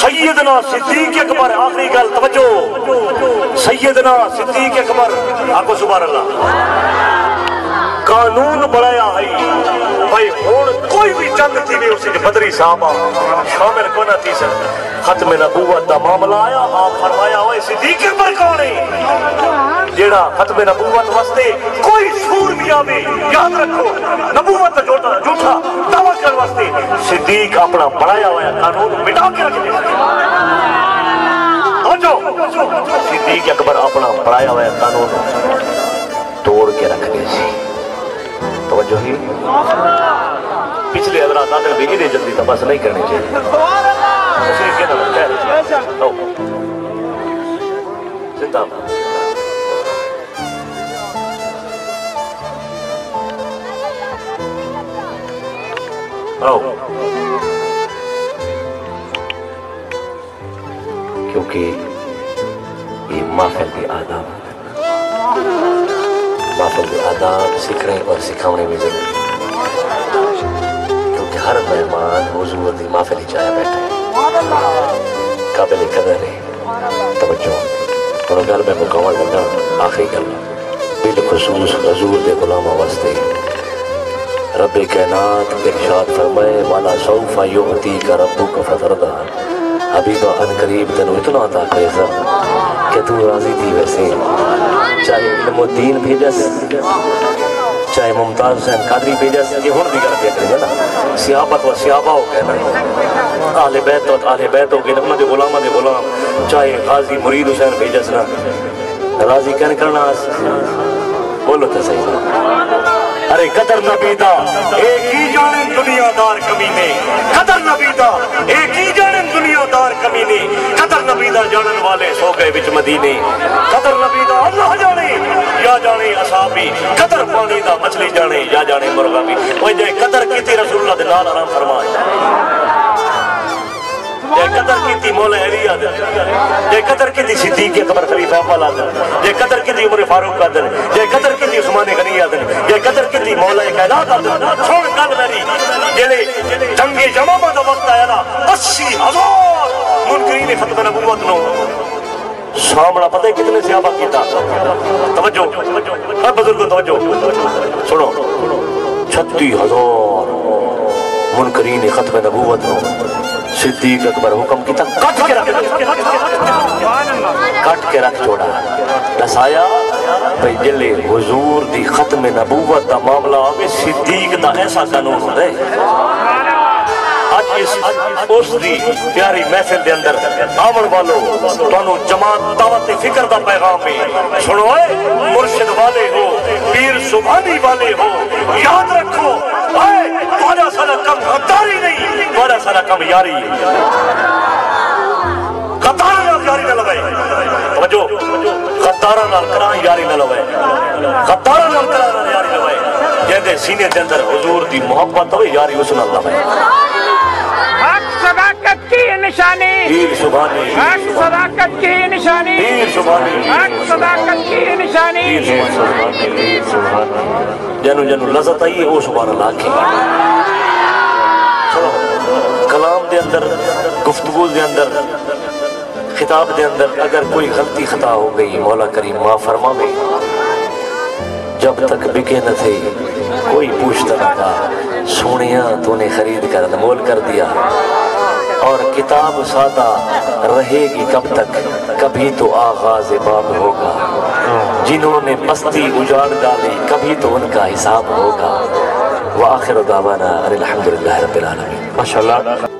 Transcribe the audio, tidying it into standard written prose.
سیدنا صدیق اکبر آخری گل توجہ سیدنا صدیق اکبر آگو سبحان اللہ قانون بڑھایا ہے بھائی ہون کوئی بھی جنگ تھی بھی اسی بدری صحابہ شامل کو نہ تھی سر ختم نبوت دا معاملہ آیا آپ فرمایا ہوئے صدیق اکبر کون ہے جیڑا ختم نبوت واسطے کوئی سور بھی آوے یاد رکھو نبوت جھوٹا دعویٰ کر واسطے صدیق اپنا بڑھایا ہوا قانون مٹا کے رکھ دے صدیق اکبر اپنا بڑھایا ہوا قانون توڑ کے رکھ دے سی توجہ ہی پچھلے حضرات آدھر بھی دے جلدی تباس نہیں کرنی چاہیے تشریف کے نظر کہہ زندہ کیونکہ یہ محفل کے آداب سکھنے اور سکھاؤنے میں ضروری ہے کیونکہ ہر مہمان حضور دی محفل ہی چاہے بیٹھا ہے قابل قدر ہے توجہ اور گھر میں مکمل لگا آخری گل بالخصوص حضور دے غلامہ واسطے رب کائنات ارشاد فرمائے والا سوف یعطیک ربک فترضی حبیبہ ان قریب تینوں اتنا عطا کرے سا کہ تو راضی تھی ویسے چاہے علم و دین بھیجس چاہے ممتاز حسین قادری بھیجس یہ ہون دیگر پہ کریں گے نا صحابت و صحابہ ہو گئے نا اہل بیت و اہل بیت ہو گئے نا غلامہ دے غلام چاہے غازی مرید حسین بھیجس نا راضی کہنے کرنا بولو تو صحیح ارے قدر نبی دا ایک ہی جانن دنیا دار کمینے قدر نبی دا ایک ہی جانن دنیا دار کمینے قدر نبی دا جانن والے سو گئے بچ مدینے قدر نبی دا اللہ جانے یا جانے اصحابی قدر پانی دا مچھلی جانے یا جانے مرغا بھی وہ جائے قدر کیتی رسول اللہ دے نال آرام فرمائے جے قدر کیتی مولا علی آدھر جے قدر کیتی صدیق اکبر خلیفہ اول آدھر جے قدر کیتی عمر فاروق آدھر جے قدر کیتی عثمان غنی آدھر جے قدر کیتی مولا کائنات آدھر چھوڑ گل میری جیلے جنگ یمامہ دا وقت آیا نا 80,000 منکرین ختم نبوت نو سامنا پتہ ہے کتنے صحابہ کیتا توجہ ہر بزرگ توجہ سنو 36,000 منکرین ختم نبوت نو صدیق اکبر حکم کیتا کٹ کے رکھ چھوڑا دسایا بھئی جلے حضور دی ختم نبوت دا معاملہ آگے صدیق دا ایسا قانون ہو دے آج اس دی پیاری محفل دے اندر آمن والو تانو جماعت دعوت فکر دا پیغام میں سنو اے مرشد والے ہو پیر سبحانی والے ہو یاد رکھو اے بڑا سارا کم غداری نہیں بڑا سارا کم یاری غدارہ نال یاری نہ لوے توجہ غدارہ نال کران یاری نہ لوے غدارہ نال کران یاری نہ لوے جیندے سینے دے اندر حضور دی محبت ہوئے یاری اس نال لوے حق صداقت کی نشانی پیر سبحانی حق صداقت کی نشانی پیر سبحانی حق صداقت کی نشانی پیر سبحانی جنو جنو لذت آئی ہے وہ سبحان اللہ کی کلام دے اندر گفتگو دے اندر خطاب دے اندر اگر کوئی غلطی خطا ہو گئی مولا کریم ماں فرما میں جب تک بکے نہ تھے کوئی پوچھتا نہ تھا سونیاں تو نے خرید کر انمول کر دیا اور کتاب سادہ رہے گی کب تک کبھی تو آغاز باب ہوگا جنہوں نے بستی اجاڑ ڈالی کبھی تو ان کا حساب ہوگا وآخر دعوانا الحمدللہ رب العالمین ماشاءاللہ